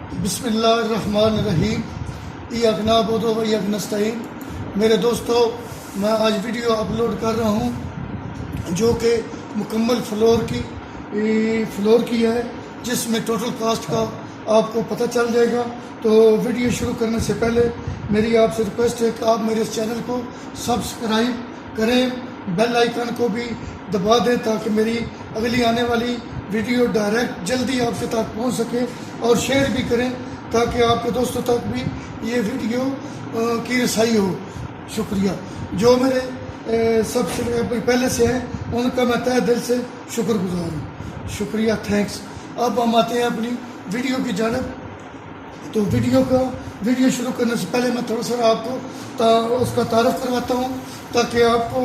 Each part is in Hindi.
बिस्मिल्लाहिर्रहमानिर्रहीम। इय्याक नअबुदु व इय्याक नस्तईन। मेरे दोस्तों, मैं आज वीडियो अपलोड कर रहा हूँ जो कि मुकम्मल फ्लोर की है, जिसमें टोटल कास्ट का आपको पता चल जाएगा। तो वीडियो शुरू करने से पहले मेरी आपसे रिक्वेस्ट है कि आप मेरे इस चैनल को सब्सक्राइब करें, बेल आइकन को भी दबा दें ताकि मेरी अगली आने वाली वीडियो डायरेक्ट जल्दी आपके तक पहुंच सके, और शेयर भी करें ताकि आपके दोस्तों तक भी ये वीडियो की रसाई हो। शुक्रिया। जो मेरे सब्सक्राइबर पहले से हैं उनका मैं तहे दिल से शुक्रगुजार हूँ। शुक्रिया, थैंक्स। अब हम आते हैं अपनी वीडियो की जानब। तो वीडियो शुरू करने से पहले मैं थोड़ा सा आपको उसका तारुफ करवाता हूँ ताकि आपको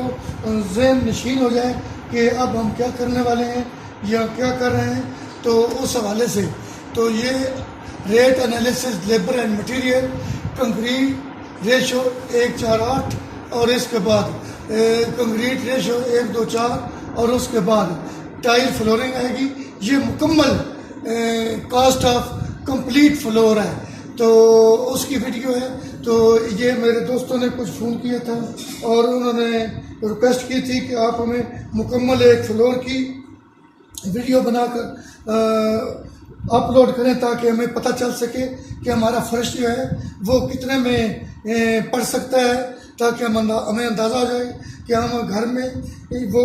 ज़हन नशीन हो जाए कि अब हम क्या करने वाले हैं या क्या कर रहे हैं। तो उस हवाले से तो ये rate analysis labour and material concrete ratio 1:4:8 और इसके बाद कंक्रीट रेशो 1:2:4 और उसके बाद टाइल फ्लोरिंग आएगी। ये मुकम्मल कास्ट ऑफ कंप्लीट फ्लोर है, तो उसकी वीडियो है। तो ये मेरे दोस्तों ने कुछ फ़ोन किया था और उन्होंने रिक्वेस्ट की थी कि आप हमें मुकम्मल एक फ्लोर की वीडियो बनाकर अपलोड करें ताकि हमें पता चल सके कि हमारा फर्श जो है वो कितने में पड़ सकता है, ताकि हमें अंदाज़ा हो जाए कि हम घर में वो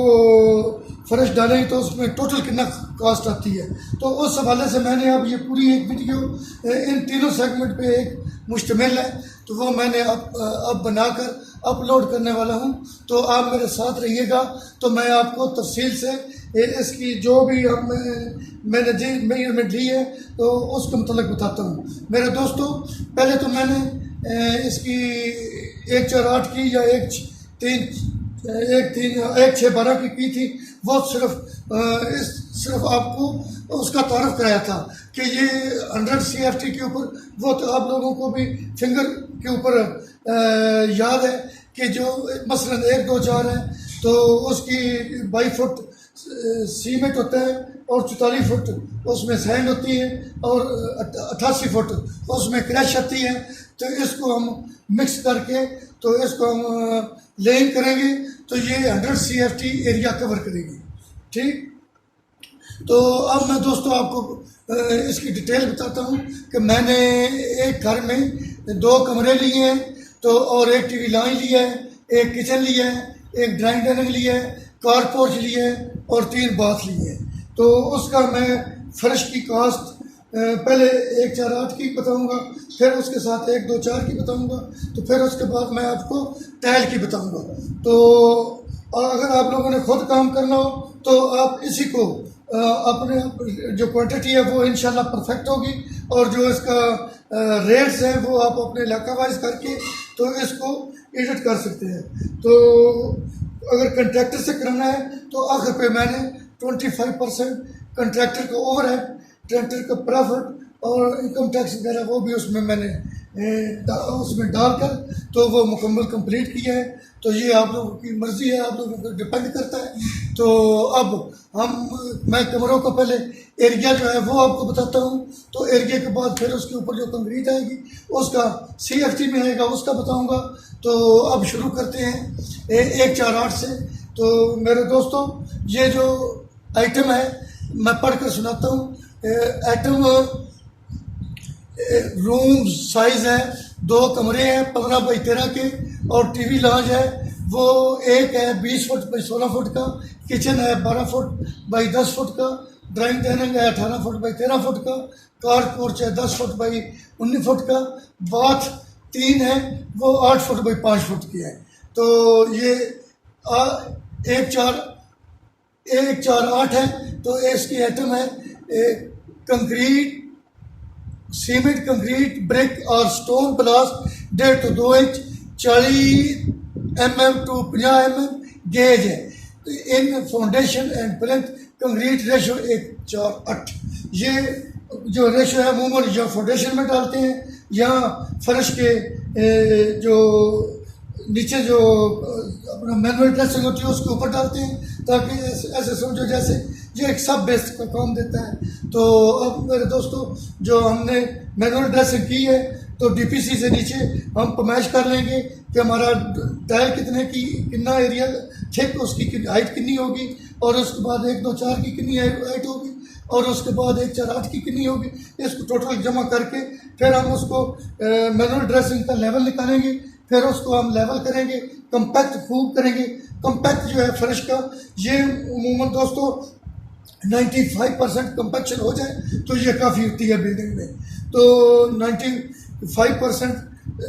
फर्श डालेंगे तो उसमें टोटल कितना कास्ट आती है। तो उस हवाले से मैंने अब ये पूरी एक वीडियो इन तीनों सेगमेंट पे एक मुश्तमिल है, तो वो मैंने अब बनाकर अपलोड करने वाला हूँ। तो आप मेरे साथ रहिएगा। तो मैं आपको तफसील से इसकी जो भी मैंने मेजरमेंट ली है तो उसके मतलब बताता हूँ। मेरे दोस्तों, पहले तो मैंने इसकी 1:4:8 की या 1:6:12 की थी। वो सिर्फ आपको उसका तारुफ कराया था कि ये 100 CFT के ऊपर, वो तो आप लोगों को भी फिंगर के ऊपर याद है कि जो मसलन 1:2:4 है तो उसकी 22 फुट सीमेंट होता है और 44 फुट उसमें सैंड होती है और 88 फुट उसमें क्रैश आती है। तो इसको हम मिक्स करके तो इसको हम लेइंग करेंगे तो ये 100 CFT एरिया कवर करेगी। ठीक। तो अब मैं दोस्तों आपको इसकी डिटेल बताता हूँ कि मैंने एक घर में 2 कमरे लिए हैं, तो और एक टीवी लाइन लिया है, एक किचन लिया है, एक ड्राइंग डाइनिंग लिया है, कार पोर्च लिए है और 3 बाथ लिए हैं। तो उसका मैं फर्श की कास्ट पहले 1:4:8 की बताऊंगा, फिर उसके साथ 1:2:4 की बताऊंगा, तो फिर उसके बाद मैं आपको टाइल की बताऊंगा। तो अगर आप लोगों ने खुद काम करना हो तो आप इसी को अपने जो क्वांटिटी है वो इंशाल्लाह परफेक्ट होगी, और जो इसका रेट्स हैं वो आप अपने इलाका वाइज करके तो इसको एडिट कर सकते हैं। तो अगर कंट्रैक्टर से कराना है तो आखिर पे मैंने 25% कंट्रैक्टर का ओवर है, ट्रैक्टर का प्रॉफिट और इनकम टैक्स वगैरह वो भी उसमें मैंने उसमें डालकर तो वो मुकम्मल कंप्लीट किया है। तो ये आप लोगों की मर्ज़ी है, आप लोगों पर डिपेंड करता है। तो अब मैं कमरों का पहले एरिया जो है वो आपको बताता हूँ। तो एरिया के बाद फिर उसके ऊपर जो कंक्रीट आएगी उसका CFT में आएगा, उसका बताऊँगा। तो अब शुरू करते हैं 1:4:8 से। तो मेरे दोस्तों, ये जो आइटम है मैं पढ़कर सुनाता हूँ। आइटम रूम साइज है, 2 कमरे हैं 15x13 के, और टीवी लॉन्ज है वो एक है 20 फुट बाई 16 फुट का, किचन है 12 फुट बाई 10 फुट का, ड्राइंग डाइनिंग है 18 फुट बाई 13 फुट का, कार पोर्च है 10 फुट बाई 19 फुट का, बाथ 3 है वो 8 फुट बाई 5 फुट की है। तो ये 1:4:8 है। तो इसकी आइटम है कंक्रीट, सीमेंट कंक्रीट, ब्रिक और stone ballast 1.5 to 2 inch, 40 mm to 50 mm gauge है। In foundation and plinth concrete ratio 1:4:8। ये जो रेशो है अमूमन या फाउंडेशन में डालते हैं या फर्श के जो नीचे जो अपना मैनुअल ड्रेसिंग होती है उसके ऊपर डालते हैं, ताकि ऐसे समझो जैसे ये एक सब बेस का काम देता है। तो अब मेरे दोस्तों जो हमने मैनुअल ड्रेसिंग की है तो डीपीसी से नीचे हम पमैश कर लेंगे कि हमारा टायर कितने की कितना एरिया ठीक, उसकी हाइट कितनी होगी, और उसके बाद 1 2 4 की कितनी हाइट होगी, और उसके बाद 1 4 8 की कितनी होगी। इसको टोटल जमा करके फिर हम उसको मैनुअल ड्रेसिंग का लेवल निकालेंगे, फिर उसको हम लेवल करेंगे, कंपैक्ट खूब करेंगे। कंपैक्ट जो है फर्श का ये उमूमन दोस्तों 95% कंपैक्शन हो जाए तो ये काफ़ी होती है बिल्डिंग में। तो 95%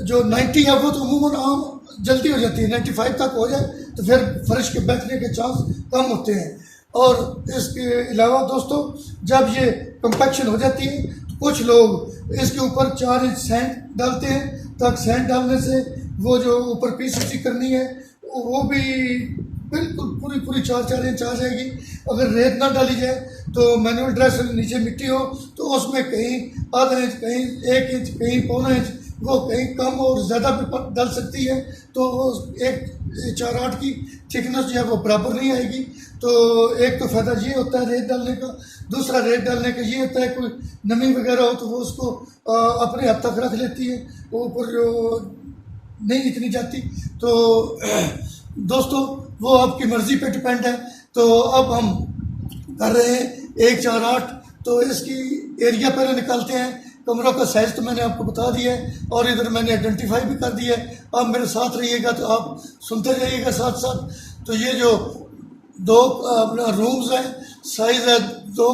जो 90 है वो तो उमूमन आम जल्दी हो जाती है, 95 तक हो जाए तो फिर फर्श के बैठने के चांस कम होते हैं। और इसके अलावा दोस्तों जब ये कंपैक्शन हो जाती है तो कुछ लोग इसके ऊपर 4 इंच सैंड डालते हैं, ताकि सैंड डालने से वो जो ऊपर पीसीसी करनी है वो भी बिल्कुल पूरी 4 इंच आ जाएगी। अगर रेत ना डाली जाए तो मैनुअल ड्रेस नीचे मिट्टी हो तो उसमें कहीं आधा इंच, कहीं 1 इंच, कहीं पौना इंच, वो कहीं कम और ज़्यादा भी डल सकती है। तो वो 1 4 8 की थिकनेस जो है वो बराबर नहीं आएगी। तो एक तो फ़ायदा ये होता है रेत डालने का, दूसरा रेत डालने का ये होता है कोई नमी वगैरह हो तो वो उसको अपने हद तक रख लेती है, वो ऊपर जो नहीं इतनी जाती। तो दोस्तों वो आपकी मर्ज़ी पे डिपेंड है। तो अब हम कर रहे हैं 1 4 8। तो इसकी एरिया पहले निकालते हैं। कमरों का साइज़ तो मैंने आपको बता दिया है और इधर मैंने आइडेंटिफाई भी कर दिया है। आप मेरे साथ रहिएगा तो आप सुनते जाइएगा साथ साथ। तो ये जो 2 अपना रूम्स हैं, साइज़ है 2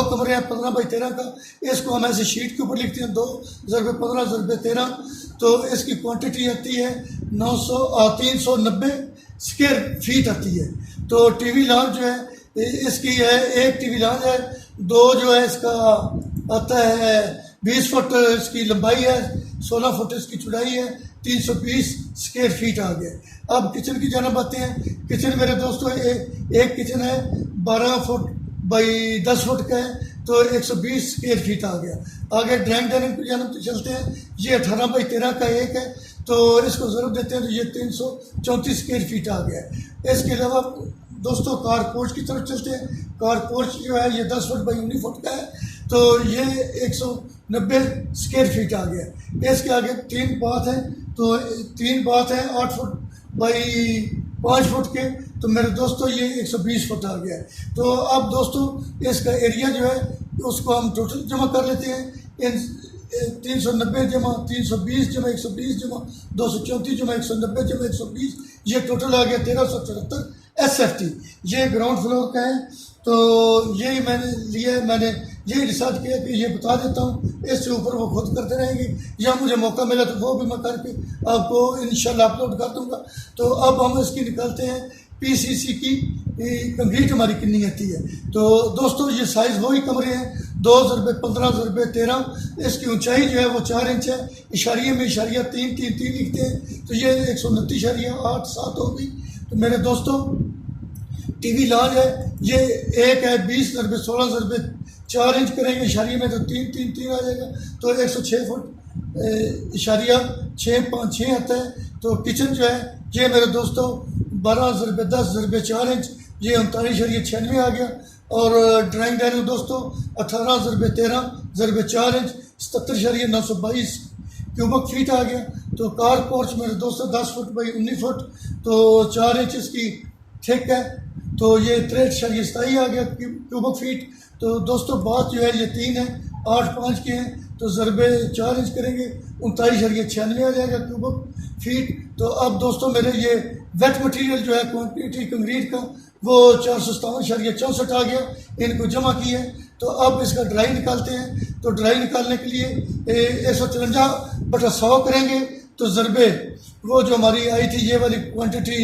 कमरे हैं 15 बाई 13 का। इसको हम ऐसे शीट के ऊपर लिखते हैं 2 × 15 × 13। तो इसकी क्वांटिटी आती है 390 स्क्वायर फीट आती है। तो टीवी लॉन्च जो है इसकी है, 1 टीवी लॉन्च है, 2 जो है इसका आता है 20 फुट इसकी लंबाई है, 16 फुट इसकी चौड़ाई है, 320 स्क्वायर फीट आ गया। अब किचन की जानब आते हैं। किचन मेरे दोस्तों एक किचन है 12 फुट बाई 10 फुट का है, तो 120 स्क्वायर फीट आ गया। आगे ड्राइंग डाइनिंग की जानब चलते हैं। ये 18 बाई 13 का एक है, तो इसको ज़रूर देते हैं तो ये 334 स्क्वायर फीट आ गया है। इसके अलावा दोस्तों कार पोर्च की तरफ चलते हैं। कार पोर्च जो है ये 10 फुट बाई 19 फुट का है, तो ये 190 स्क्वायर फीट आ गया। इसके आगे 3 बाथ हैं, तो 3 बाथ हैं 8 फुट बाई 5 फुट के, तो मेरे दोस्तों ये 120 फुट आ गया है। तो अब दोस्तों इसका एरिया जो है उसको हम टोटल जमा कर लेते हैं। इन 390 जमा 320 जमा 120 जमा 234 जमा 190 जमा 120, ये टोटल आ गया 1374 SFT। ये ग्राउंड फ्लोर का है। तो यही मैंने लिया है, मैंने यही डिसाइड किया कि ये बता देता हूँ, इससे ऊपर वो खुद करते रहेंगे, या मुझे मौका मिला तो वो भी मैं करके आपको इंशाल्लाह अपलोड कर दूँगा। तो अब हम इसकी निकालते हैं पीसीसी की कंक्रीट हमारी कितनी आती है। तो दोस्तों ये साइज़ वही कमरे हैं 2 × 15 × 13। इसकी ऊंचाई जो है वो 4 इंच है। इशारिये में इशारिया 3 3 3 लिखते हैं, तो ये 129.87 होगी। तो मेरे दोस्तों टीवी लॉन्च है, ये एक है 20 × 16 × 4 इंच करेंगे इशारिये में तो 3 3 3 आ जाएगा, तो 106 फुट इशारिया 6 5 6 आता है। तो किचन जो है ये मेरे दोस्तों 12 × 10 × 4 इंच, ये 39.96 आ गया। और ड्राइंग डाइनिंग दोस्तों 18 × 13 × 4 इंच 77.922 क्यूबिक फीट आ गया। तो कार पोर्च मेरे दोस्तों 10 फुट बाई 19 फुट, तो 4 इंच इसकी थिक है, तो ये 63.27 आ गया क्यूबिक फीट। तो दोस्तों बात जो है ये 3 है 8 5 के हैं, तो ज़रबे 4 इंच करेंगे 39.96 आ जाएगा क्यूबिक फीट। तो अब दोस्तों मेरे ये वेट मटेरियल जो है क्वांटिटी कंक्रीट का वो 457.64 आ गया, इनको जमा किए। तो अब इसका ड्राई निकालते हैं। तो ड्राई निकालने के लिए 153/100 करेंगे, तो ज़रबे वो जो हमारी आई थी ये वाली क्वांटिटी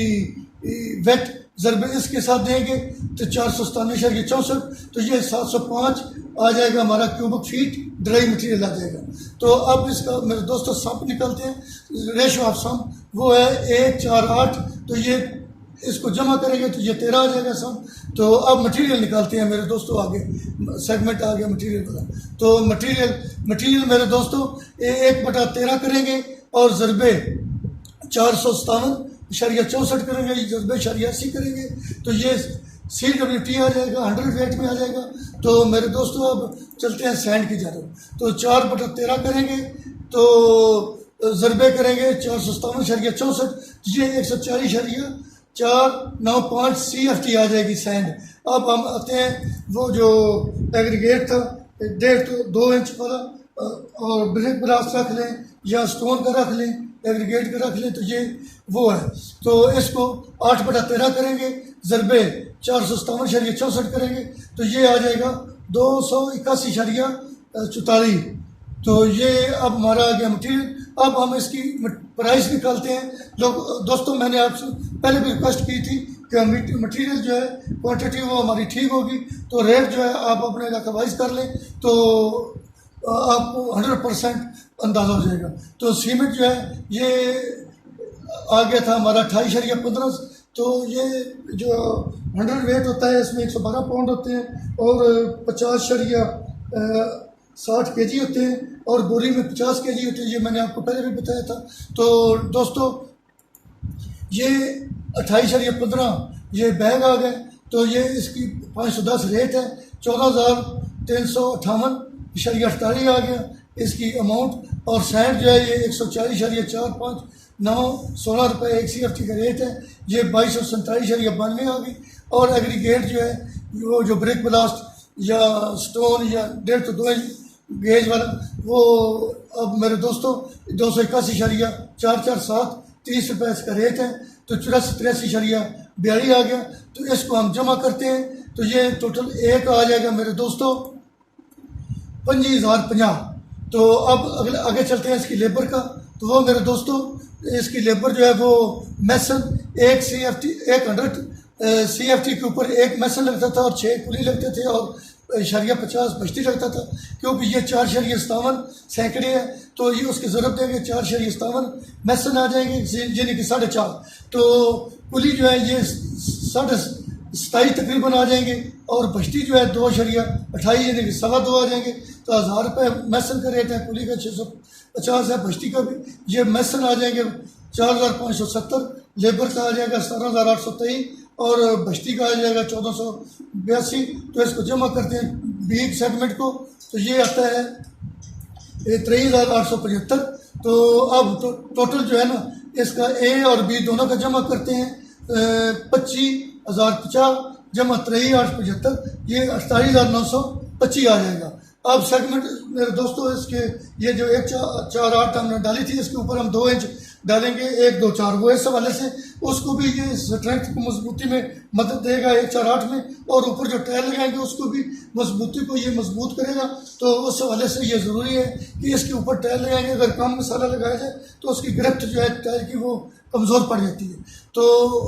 वेट ज़रबे इसके साथ देंगे तो 497.64, तो ये 705 आ जाएगा हमारा क्यूबिक फीट ड्राई मटेरियल आ जाएगा। तो अब इसका मेरे दोस्तों सम निकालते हैं। रेशो ऑफ सम वो है 1 4 8, तो ये इसको जमा करेंगे तो ये 13 आ जाएगा सम। तो अब मटेरियल निकालते हैं मेरे दोस्तों, आगे सेगमेंट आ गया मटेरियल वाला। तो मटेरियल मेरे दोस्तों 1/13 करेंगे और ज़रबे 457.64 करेंगे, ज़रबे 80 करेंगे, तो ये CWT आ जाएगा, 100 वेट में आ जाएगा। तो मेरे दोस्तों अब चलते हैं सैंड की जानब। तो 4/13 करेंगे तो ज़रबे करेंगे 457.64, ये 140.495 CFT आ जाएगी सैंड। अब हम आते हैं वो जो एग्रीगेट था 1.5-2 इंच वाला, और ब्रिक ब्रास रख लें या स्टोन का रख लें, एग्रीगेट का रख लें, तो ये वो है। तो इसको 8/13 करेंगे, ज़रबे 457.64 करेंगे तो ये आ जाएगा 281.44। तो ये अब हमारा आ गया मटीरियल। अब हम इसकी प्राइस निकालते हैं। लोग दोस्तों, मैंने आपसे पहले भी रिक्वेस्ट की थी कि मटीरियल जो है क्वांटिटी वो हमारी ठीक होगी, तो रेट जो है आप अपने इलाका वाइज कर लें तो आपको 100% अंदाज़ा हो जाएगा। तो सीमेंट जो है ये आ गया था हमारा 28.15। तो ये जो 100 वेट होता है इसमें 112 पाउंड होते हैं और 50.60 kg होते हैं, और बोरी में 50 kg होते हैं। ये मैंने आपको पहले भी बताया था। तो दोस्तों ये 28.15 ये बैग आ गए। तो ये इसकी 510 रेट है, 14,358.48 आ गया इसकी अमाउंट। और सैंड जो है ये 140.45 16 रुपये 1 CFT का रेट है, ये 2247.92 आ गई। और एग्रीगेट जो है वो जो ब्रिक ब्लास्ट या स्टोन या 1.5-2 इंच गेज वाला वो अब मेरे दोस्तों 281.447 30 रुपये इसका रेट है। तो 84.83 आ गया। तो इसको हम जमा करते हैं तो ये टोटल एक आ जाएगा मेरे दोस्तों 25,050। तो अब अगले आगे चलते हैं इसकी लेबर का। तो वो मेरे दोस्तों इसकी लेबर जो है वो मैसन 1 CFT 100 CFT के ऊपर 1 मैसन लगता था और 6 कुली लगते थे और 50 बचती लगता था, क्योंकि ये 4.57 सैकड़े है। तो ये उसकी ज़रूरत देंगे 4.57 मैसन आ जाएंगे, यानी कि 4.5। तो कुली जो है ये 27.5 तकरीबन आ जाएंगे, और बचती जो है 2.28 यानी कि 2.25 आ जाएंगे। तो 1000 रुपये मैसन का रेट है, कुली का 650 है, बचती का भी। ये मैसन आ जाएंगे 4,570, लेबर का आ जाएगा 17,823 और बस्ती का आ जाएगा 1482। तो इसको जमा करते हैं बीग सेगमेंट को तो ये आता है 23,875। तो अब टोटल जो है ना इसका ए और बी दोनों का जमा करते हैं 25,050 जमा 23,875, ये 28,925 आ जाएगा। अब सेगमेंट मेरे दोस्तों इसके ये जो 1.48 हमने डाली थी इसके ऊपर हम 2 इंच डालेंगे 1.24, वो इस हवाले से उसको भी ये स्ट्रेंथ को मजबूती में मदद देगा 1.48 में, और ऊपर जो टायर लगाएंगे उसको भी मजबूती को ये मजबूत करेगा। तो उस हवाले से ये ज़रूरी है कि इसके ऊपर टायर लगाएंगे। अगर कम मसाला लगाया जाए तो उसकी गिरफ्त जो है टायर की वो कमज़ोर पड़ जाती है। तो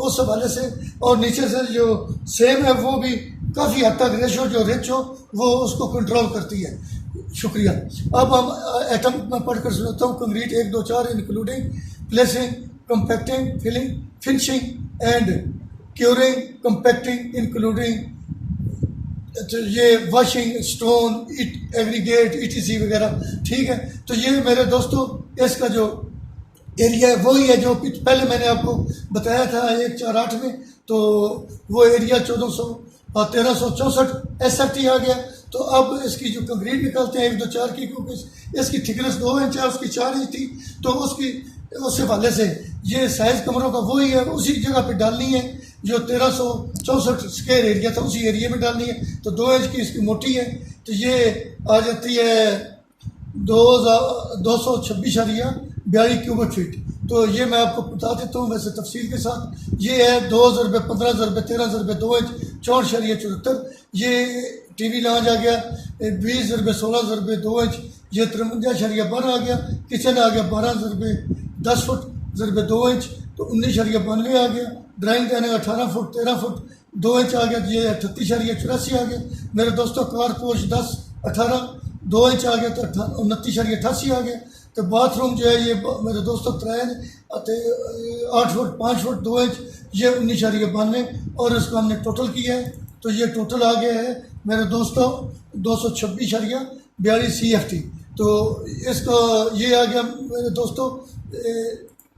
उस हवाले से और नीचे से जो सेम है वो भी काफ़ी हद तक रेशो जो रिच हो वो उसको कंट्रोल करती है। शुक्रिया। अब हम एटम में पढ़कर सुनाता हूँ। Concrete 1 2 4 including placing, compacting, filling, finishing and curing, compacting including ये वॉशिंग, स्टोन, एग्रीगेट, ETC वगैरह। ठीक है। तो ये मेरे दोस्तों इसका जो एरिया है वही है जो पहले मैंने आपको बताया था 1.48 में। तो वो एरिया 1364 SFT आ गया। तो अब इसकी जो कंक्रीट निकालते हैं 1 2 4 की, क्योंकि इसकी थिकनेस 2 इंच है, उसकी 4 इंच थी। तो उस हवाले से ये साइज कमरों का वही है, उसी जगह पे डालनी है जो 1364 स्क्वायर एरिया था उसी एरिया में डालनी है। तो 2 इंच की इसकी मोटी है। तो ये आ जाती है 226.42 क्यूबिक फीट। तो ये मैं आपको बता देता हूँ वैसे तफसील के साथ। ये है 2 ज़रबे 15 ज़रबे 13 ज़रबे 2 इंच 64.74। ये TV लॉन्च आ गया 20 ज़रबे 16 ज़रबे 2 इंच, ये 53.12 आ गया। किचन आ गया 12 ज़रबे 10 फुट ज़रबे 2 इंच, तो 19.92 आ गया। ड्राइंग कहने का 18 फुट 13 फुट 2 इंच आ गया। ये 38.84 आ गया मेरे दोस्तों। कार पोर्च 10 18 2 इंच आ गया, तो 29.88 आ गया। तो बाथरूम जो है ये मेरे दोस्तों 8 फुट 5 फुट 2 इंच, ये 19.92 और इसको हमने टोटल किया है। तो ये टोटल आ गया है मेरे दोस्तों 226.42 CFT। तो इसका ये आ गया मेरे दोस्तों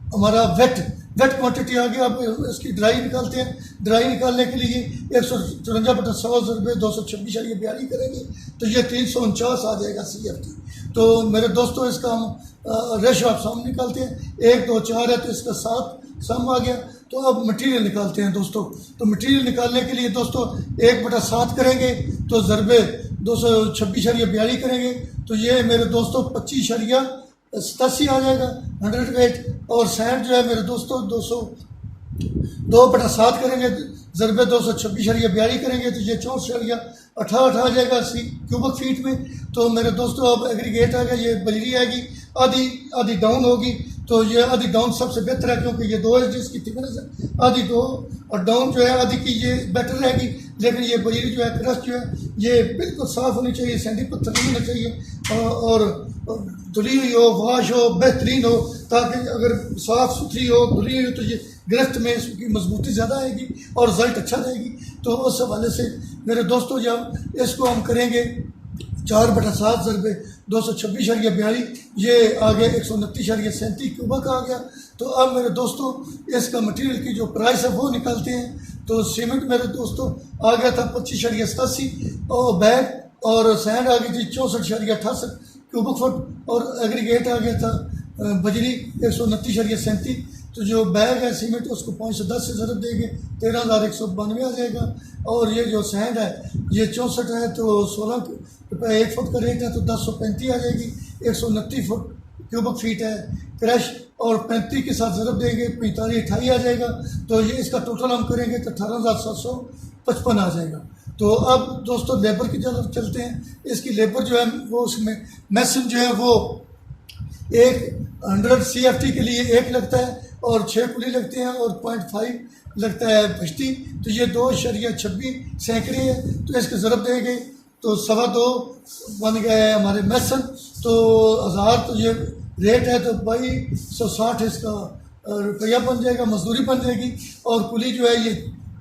हमारा वेट वेट क्वांटिटी आ गया। अब इसकी ड्राई निकालते हैं। ड्राई निकालने के लिए 154/100 226.42 करेंगे तो ये 349 आ जाएगा CFT। तो मेरे दोस्तों इसका हम रेशो आप सम निकालते हैं, 1 2 4 है तो इसका 7 सम आ गया। तो अब मटेरियल निकालते हैं दोस्तों। तो मटेरियल निकालने के लिए दोस्तों 1/7 करेंगे तो ज़रबे 226.42 करेंगे तो ये मेरे दोस्तों 25.87 आ जाएगा 100 वेट। और सैंड जो है मेरे दोस्तों 2/7 करेंगे ज़रबे 226.42 करेंगे तो ये 64.88 आ जाएगा क्यूबिक फीट में। तो मेरे दोस्तों अब एग्रीगेट आ गया, ये बजरी आएगी आधी डाउन होगी। तो ये आधी डाउन सबसे बेहतर है क्योंकि ये 2 इंच की थिकनेस है, आधी 2 और डाउन जो है आधी की ये बेटर रहेगी। लेकिन ये बजरी जो है क्रश जो है ये बिल्कुल साफ़ होनी चाहिए, सैंडी पत्थर नहीं होना चाहिए और धुली हुई हो, वाश हो, बेहतरीन हो, ताकि अगर साफ़ सुथरी हो, धुली हुई हो तो ये गिरफ्त में इसकी मजबूती ज़्यादा आएगी और रिजल्ट अच्छा रहेगी। तो उस हवाले से मेरे दोस्तों जब इसको हम करेंगे 4/7 ज़रबे 226.42 ये आ गया 129.37 क्यूबिक आ गया। तो अब मेरे दोस्तों इसका मटेरियल की जो प्राइस है वो निकालते हैं। तो सीमेंट मेरे दोस्तों आ गया था 25.87 और बैग और सैंड आ गई थी 64.68 क्यूबिक फुट और एग्रीगेट आ गया था बजरी 129.37। तो जो बैग है सीमेंट उसको 510 से ज़रब देंगे 13,192 आ जाएगा। और ये जो सैंड है ये 64 है तो 16 रुपये 1 फुट का रेट है तो 1035 आ जाएगी। 129 फुट क्यूबिक फीट है क्रश और 35 के साथ ज़रब देंगे 45-28 आ जाएगा। तो ये इसका टोटल हम करेंगे तो 18,755 आ जाएगा। तो अब दोस्तों लेबर की तरफ चलते हैं। इसकी लेबर जो है वो उसमें मैसन जो है वो 100 CFT के लिए 1 लगता है और 6 पुली लगते हैं और 0.5 लगता है भश्ती। तो ये 2.26 सैकड़े है तो इसके ज़रब देंगे तो 2.25 बन गए हमारे मैसन। तो 1000 तो ये रेट है तो 2260 इसका रुपया बन जाएगा, मजदूरी बन जाएगी। और कुली जो है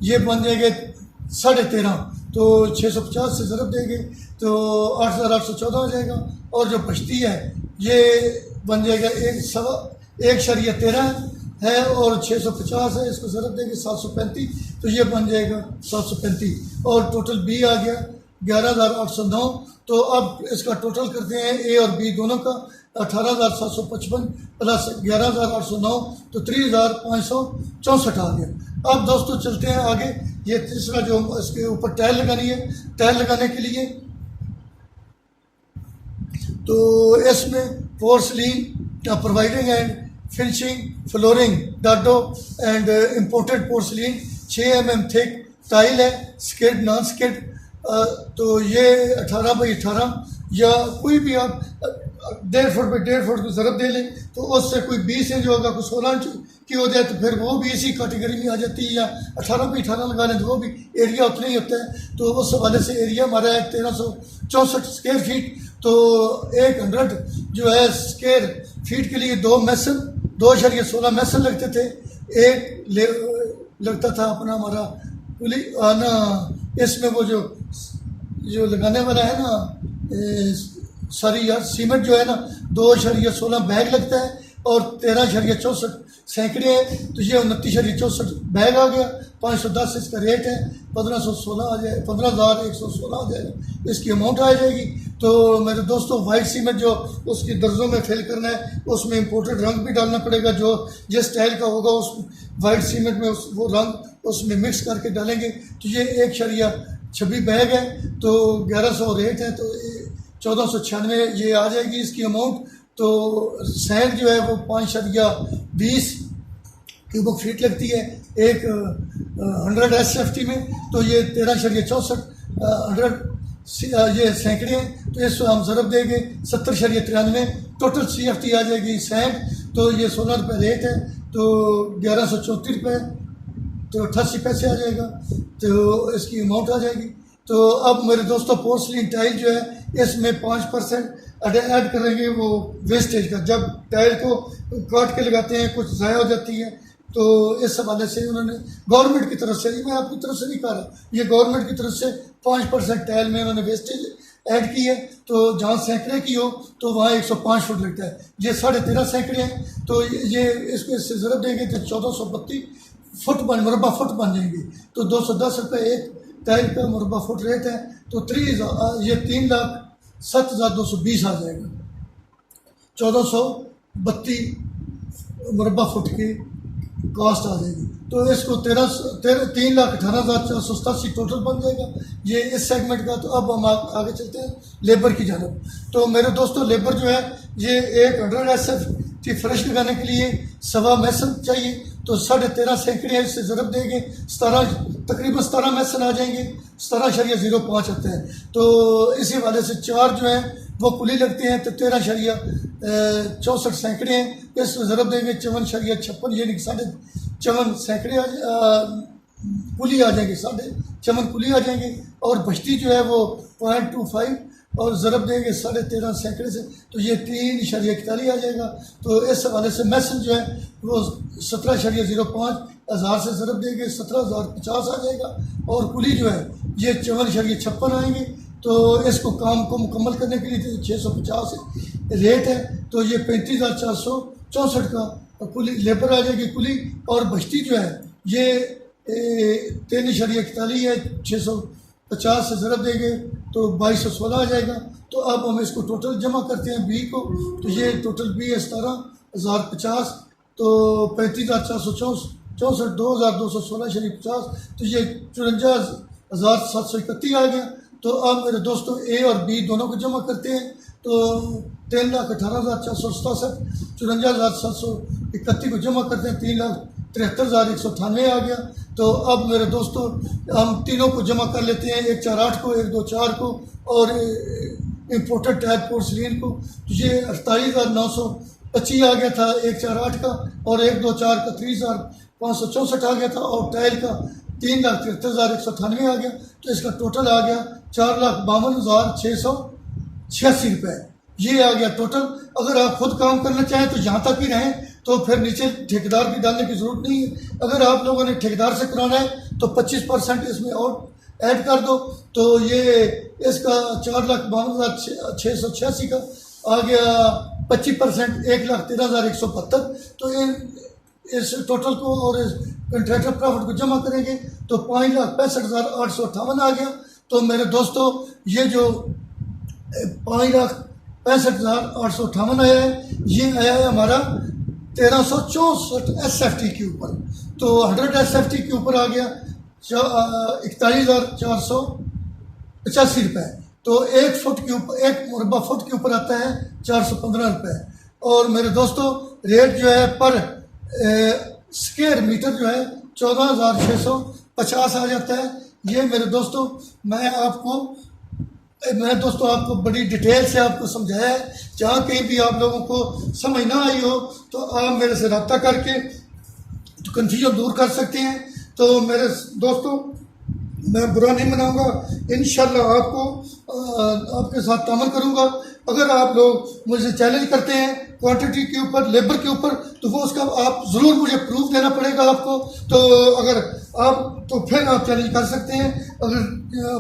ये बन जाएंगे 13.5 तो 650 से ज़रब देंगे तो 8,814 हो जाएगा। और जो बचती है ये बन जाएगा 1.13 है और 650 है, इसको ज़रब देंगे 735 तो ये बन जाएगा 735। और टोटल बी आ गया 11,809। तो अब इसका टोटल करते हैं ए और बी दोनों का 18,755 प्लस 11,809 तो 30,564 आ गया। अब दोस्तों चलते हैं आगे। ये तीसरा जो इसके ऊपर टाइल लगानी है, टाइल लगाने के लिए तो इसमें porcelain providing and finishing flooring dado and imported porcelain 6 mm thick tile है, स्किड नॉन स्किड। तो ये 18x18 या कोई भी आप 1.5 फुट पे 1.5 फुट की ज़रब दे लें तो उससे कोई 20 इंच होगा, कोई 16 इंच की हो जाए तो फिर वो भी इसी कैटेगरी में आ जाती है। या 18x18 लगा लें तो वो भी एरिया उतना ही होता है। तो उस हवाले से एरिया हमारा है 1364 स्क्वायर फीट। तो 100 जो है स्क्वायर फीट के लिए 2 मैसन 2.16 मैसन लगते थे। एक लगता था अपना हमारा पुली ना इसमें वो जो लगाने वाला है ना सॉरी यार सीमेंट जो है ना 2.16 बैग लगता है और 13.64 सैकड़े है तो ये 29.64 बैग आ गया। 510 इसका रेट है 1516 आ जाए 15,116 आ जाएगा इसकी अमाउंट आ जाएगी। तो मेरे दोस्तों वाइट सीमेंट जो उसकी दर्जों में फिल करना है उसमें इम्पोर्टेड रंग भी डालना पड़ेगा। जो जिस स्टाइल का होगा उस वाइट सीमेंट में वो रंग उसमें मिक्स करके डालेंगे। तो ये 1.26 बैग है तो 1100 रेट है तो 1496 ये आ जाएगी इसकी अमाउंट। तो सैंड जो है वो 5.20 क्यूबिक फीट लगती है एक 100 SFT में। तो ये 13.64 100 ये सैकड़े हैं तो इसको हम ज़रब देंगे 70.93 टोटल CFT आ जाएगी सैंड। तो ये 16 रुपये रेट है तो 1134 रुपये तो 88 पैसे आ जाएगा तो इसकी अमाउंट आ जाएगी। तो अब मेरे दोस्तों पोर्सलिन टाइल जो है इसमें 5% ऐड करेंगे वो वेस्टेज का। जब टाइल को काट के लगाते हैं कुछ ज़ाया हो जाती है तो इस हवाले से उन्होंने गवर्नमेंट की तरफ से, मैं आपकी तरफ से नहीं कह रहा, ये गवर्नमेंट की तरफ से 5% टाइल में उन्होंने वेस्टेज ऐड की है, तो जहाँ सैकड़े की हो तो वहाँ 105 फुट लगता है। ये 13.5 सैकड़े हैं, तो ये इसको इससे ज़रूरत देंगे तो 1432 फुट मुरबा फुट बन जाएंगे। तो 210 रुपये एक टाइल का मुरबा फुट रेट है, तो ये 3,07,220 आ जाएगा। 1432 मुरबा फुट की कॉस्ट आ जाएगी। तो इसको 3,18,487 टोटल बन जाएगा ये इस सेगमेंट का। तो अब हम आगे चलते हैं लेबर की जानब। तो मेरे दोस्तों, लेबर जो है ये एक 100 SF की फ्रेश लगाने के लिए 1.25 मैसन चाहिए, तो 13.5 सैकड़े इससे ज़रूरत देंगे, तकरीबन 17 मैसन आ जाएंगे, 17.05 आते हैं। तो इसी वाले से 4 जो है वो कुली लगते हैं, तो 13.64 सैकड़े हैं, इसमें ज़रूरत देंगे 54.56, यानी 54 सैकड़े कुली आ जाएंगे, 54 कुली आ जाएंगे। और बश्ती जो है वो 0.25 और ज़रब देंगे 13.5 सैकड़े से, तो ये 3.41 आ जाएगा। तो इस हवाले से मैसन जो है वो 17.05 हज़ार से ज़रब देंगे 17,050 आ जाएगा। और कुली जो है ये 54.56 आएंगे। तो इसको काम को मुकम्मल करने के लिए 650 रेट है, तो ये 35,464 का कुली लेबर आ जाएगी कुली। और बश्ती जो है ये 3.41 है, 650 से ज़रब देंगे तो 2216 आ जाएगा। तो अब हम इसको टोटल जमा करते हैं बी को, तो ये टोटल बी है 17,050, तो 35,464, 2,216 तो ये 54,731 आ गया। तो अब मेरे दोस्तों ए और बी दोनों को जमा करते हैं, तो 3,18,467, 54,731 को जमा करते हैं, 3,73,198 आ गया। तो अब मेरे दोस्तों हम तीनों को जमा कर लेते हैं, 148 को, 124 को और इम्पोर्टेड टायर पोर्सलिन को। तो ये 48,925 आ गया था 148 का, और 124 का 30,564 आ गया था, और टाइल का 3,73,198 आ गया। तो इसका टोटल आ गया 4,52,686 रुपये। ये आ गया टोटल। अगर आप खुद काम करना चाहें तो यहाँ तक ही रहें, तो फिर नीचे ठेकेदार की डालने की ज़रूरत नहीं है। अगर आप लोगों ने ठेकेदार से कराना है तो 25% इसमें और ऐड कर दो, तो ये इसका 4,52,686 का आ गया। 25% 1,13,172। तो इस टोटल को और इस कंट्रैक्टर प्रॉफिट को जमा करेंगे तो 5,65,858 आ गया। तो मेरे दोस्तों ये जो 5,65,858 आया है, ये आया है हमारा 1364 SFT के ऊपर। तो 100 SFT के ऊपर आ गया 41,485 रुपये। तो एक फुट के ऊपर, एक मुरबा फुट के ऊपर आता है 415 रुपये। और मेरे दोस्तों रेट जो है पर स्क्वायर मीटर जो है 14,650 आ जाता है। ये मेरे दोस्तों मैंने दोस्तों आपको बड़ी डिटेल से आपको समझाया है। जहाँ कहीं भी आप लोगों को समझ ना आई हो तो आप मेरे से रब्ता करके तो कन्फ्यूजन दूर कर सकते हैं। तो मेरे दोस्तों मैं बुरा नहीं मनाऊंगा, इंशाल्लाह आपको आपके साथ तामल करूंगा। अगर आप लोग मुझे चैलेंज करते हैं क्वांटिटी के ऊपर, लेबर के ऊपर, तो वो उसका आप ज़रूर मुझे प्रूफ देना पड़ेगा आपको। तो अगर आप तो फिर आप चैलेंज कर सकते हैं, अगर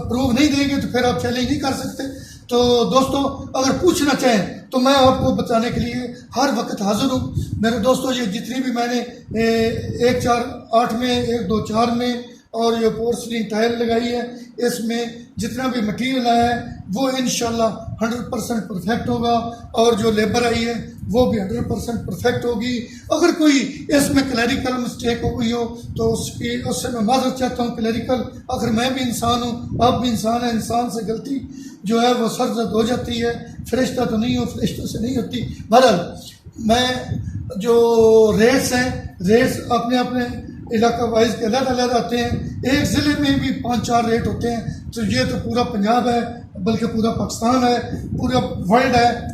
प्रूफ नहीं देंगे तो फिर आप चैलेंज नहीं कर सकते। तो दोस्तों अगर पूछना चाहें तो मैं आपको बताने के लिए हर वक्त हाजिर हूँ। मेरे दोस्तों ये जितनी भी मैंने 148 में, 124 में और ये पोर्सलिन टाइल लगाई है, इसमें जितना भी मटीरियल आया है वो इंशाल्लाह 100% परफेक्ट होगा। और जो लेबर आई है वो भी 100% परफेक्ट होगी। अगर कोई इसमें क्लैरिकल मिस्टेक हो गई हो तो उससे मैं माजरत चाहता हूँ। क्लैरिकल, अगर मैं भी इंसान हूँ, आप भी इंसान हैं, इंसान से गलती जो है वो सरजद हो जाती है। फरिश्ता तो नहीं हो, फरिश्तों से नहीं होती। बहरहाल मैं जो रेट्स हैं, रेट्स अपने अपने इलाका वाइज के अलग अलग आते हैं। एक ज़िले में भी 5-4 रेट होते हैं। तो ये तो पूरा पंजाब है, बल्कि पूरा पाकिस्तान है, पूरा वर्ल्ड है।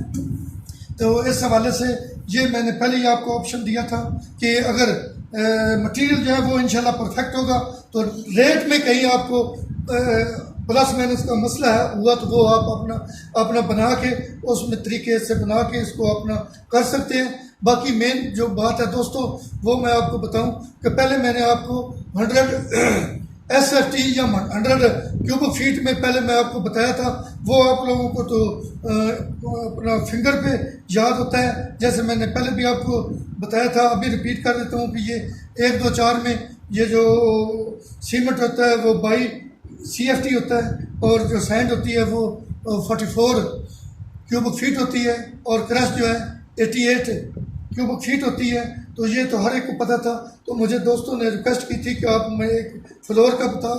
तो इस हवाले से ये मैंने पहले ही आपको ऑप्शन दिया था कि अगर मटेरियल जो है वो इंशाल्लाह परफेक्ट होगा तो रेट में कहीं आपको प्लस माइनस का मसला है हुआ तो वो आप अपना बना के उसमें तरीके से बना के इसको अपना कर सकते हैं। बाकी मेन जो बात है दोस्तों वो मैं आपको बताऊं कि पहले मैंने आपको 100 SFT या 100 क्यूबिक फीट में पहले मैं आपको बताया था, वो आप लोगों को तो अपना फिंगर पे याद होता है, जैसे मैंने पहले भी आपको बताया था, अभी रिपीट कर देता हूँ कि ये 1 2 4 में ये जो सीमेंट होता है वो बाई CFT होता है, और जो सैंड होती है वो 44 क्यूबिक फीट होती है, और क्रश जो है 88 क्यूबिक फीट होती है। तो ये तो हर एक को पता था। तो मुझे दोस्तों ने रिक्वेस्ट की थी कि आप मैं एक फ्लोर का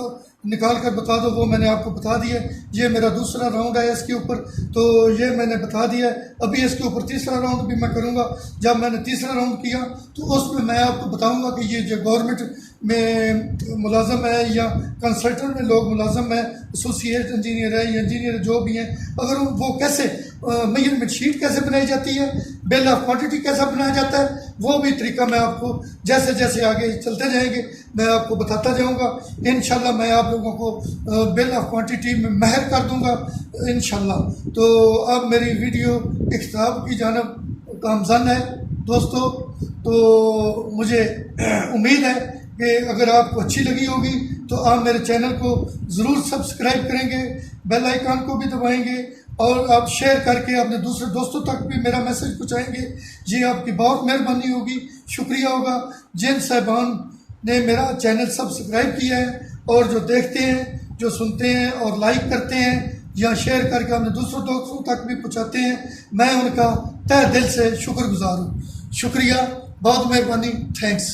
निकाल कर बता दो, वो मैंने आपको बता दिया। ये मेरा दूसरा राउंड है इसके ऊपर, तो ये मैंने बता दिया है। अभी इसके ऊपर तीसरा राउंड भी मैं करूँगा। जब मैंने तीसरा राउंड किया तो उसमें मैं आपको बताऊँगा कि ये जो गवर्नमेंट में मुलाजम है या कंसल्टेंट में लोग मुलाजम है, एसोसिएट इंजीनियर है या इंजीनियर जो भी हैं, अगर वो कैसे मेजरमेंट शीट कैसे बनाई जाती है, बिल ऑफ क्वांटिटी कैसा बनाया जाता है, वो भी तरीका मैं आपको जैसे जैसे आगे चलते जाएंगे मैं आपको बताता जाऊंगा। इंशाल्लाह मैं आप लोगों को बिल ऑफ क्वांटिटी में महर कर दूंगा इंशाल्लाह। तो अब मेरी वीडियो इख्तिताम की जानब गामज़न है दोस्तों। तो मुझे उम्मीद है कि अगर आपको अच्छी लगी होगी तो आप मेरे चैनल को ज़रूर सब्सक्राइब करेंगे, बेल आइकन को भी दबाएंगे, और आप शेयर करके अपने दूसरे दोस्तों तक भी मेरा मैसेज पहुँचाएंगे। ये आपकी बहुत मेहरबानी होगी, शुक्रिया होगा जिन साहिबान ने मेरा चैनल सब्सक्राइब किया है, और जो देखते हैं, जो सुनते हैं और लाइक करते हैं या शेयर करके अपने दूसरों दोस्तों तक भी पहुँचाते हैं, मैं उनका तहे दिल से शुक्रगुजार हूँ। शुक्रिया, बहुत मेहरबानी, थैंक्स।